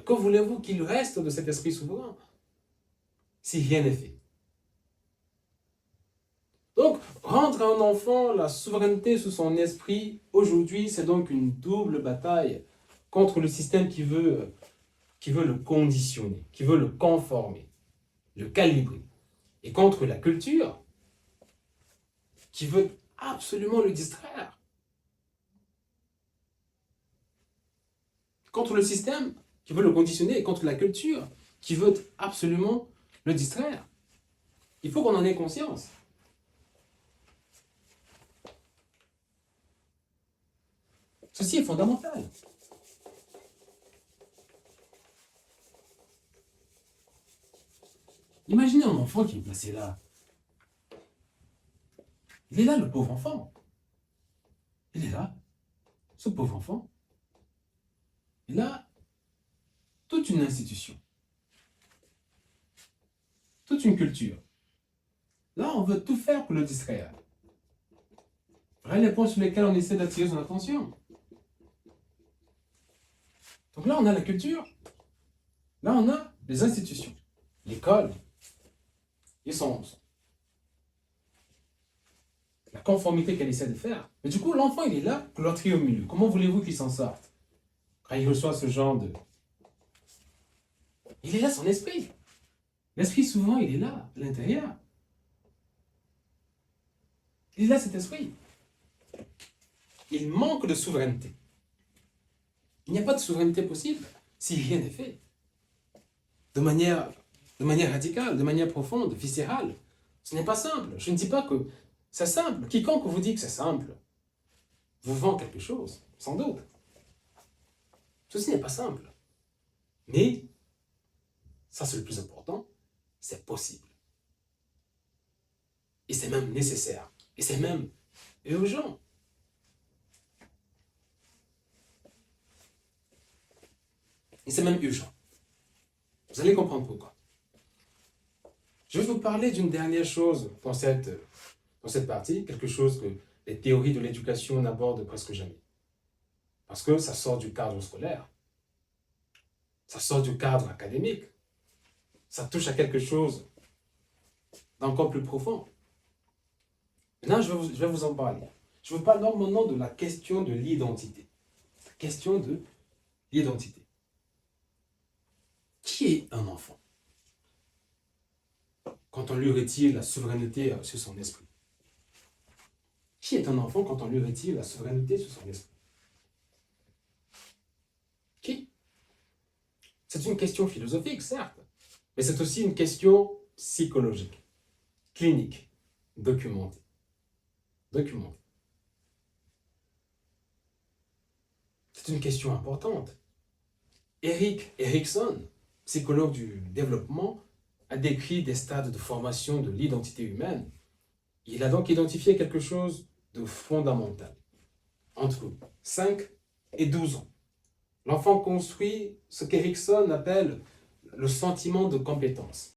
que voulez-vous qu'il reste de cet esprit souverain si rien n'est fait? Donc, rendre à un enfant la souveraineté sur son esprit, aujourd'hui, c'est donc une double bataille contre le système qui veut le conditionner, qui veut le conformer, le calibrer, et contre la culture qui veut absolument le distraire. Contre le système qui veut le conditionner et contre la culture qui veut absolument le distraire. Il faut qu'on en ait conscience. Ceci est fondamental. Imaginez un enfant qui est placé là. Il est là, le pauvre enfant. Il est là, ce pauvre enfant. Il a toute une institution, toute une culture. Là, on veut tout faire pour le distraire. Voilà les points sur lesquels on essaie d'attirer son attention. Donc là, on a la culture. Là, on a les institutions, l'école, et la conformité qu'elle essaie de faire. Mais du coup, l'enfant, il est là, cloîtré au milieu. Comment voulez-vous qu'il s'en sorte quand il reçoit ce genre de... Il est là, son esprit. L'esprit, souvent, il est là, à l'intérieur. Il est là, cet esprit. Il manque de souveraineté. Il n'y a pas de souveraineté possible si rien n'est fait. De manière radicale, de manière profonde, viscérale. Ce n'est pas simple. Je ne dis pas que c'est simple. Quiconque vous dit que c'est simple vous vend quelque chose, sans doute. Ceci n'est pas simple. Mais, ça c'est le plus important, c'est possible. Et c'est même nécessaire. Et c'est même urgent. Et c'est même urgent. Vous allez comprendre pourquoi. Je vais vous parler d'une dernière chose dans cette partie, quelque chose que les théories de l'éducation n'abordent presque jamais. Parce que ça sort du cadre scolaire, ça sort du cadre académique, ça touche à quelque chose d'encore plus profond. Maintenant, je vais vous en parler. Je vous parle normalement de la question de l'identité. La question de l'identité. Qui est un enfant quand on lui retire la souveraineté sur son esprit? Qui est un enfant quand on lui retire la souveraineté sur son esprit? Qui? C'est une question philosophique, certes, mais c'est aussi une question psychologique, clinique, documentée. C'est une question importante. Erik Erikson, psychologue du développement, a décrit des stades de formation de l'identité humaine. Il a donc identifié quelque chose de fondamental. Entre 5 et 12 ans, l'enfant construit ce qu'Erikson appelle le sentiment de compétence.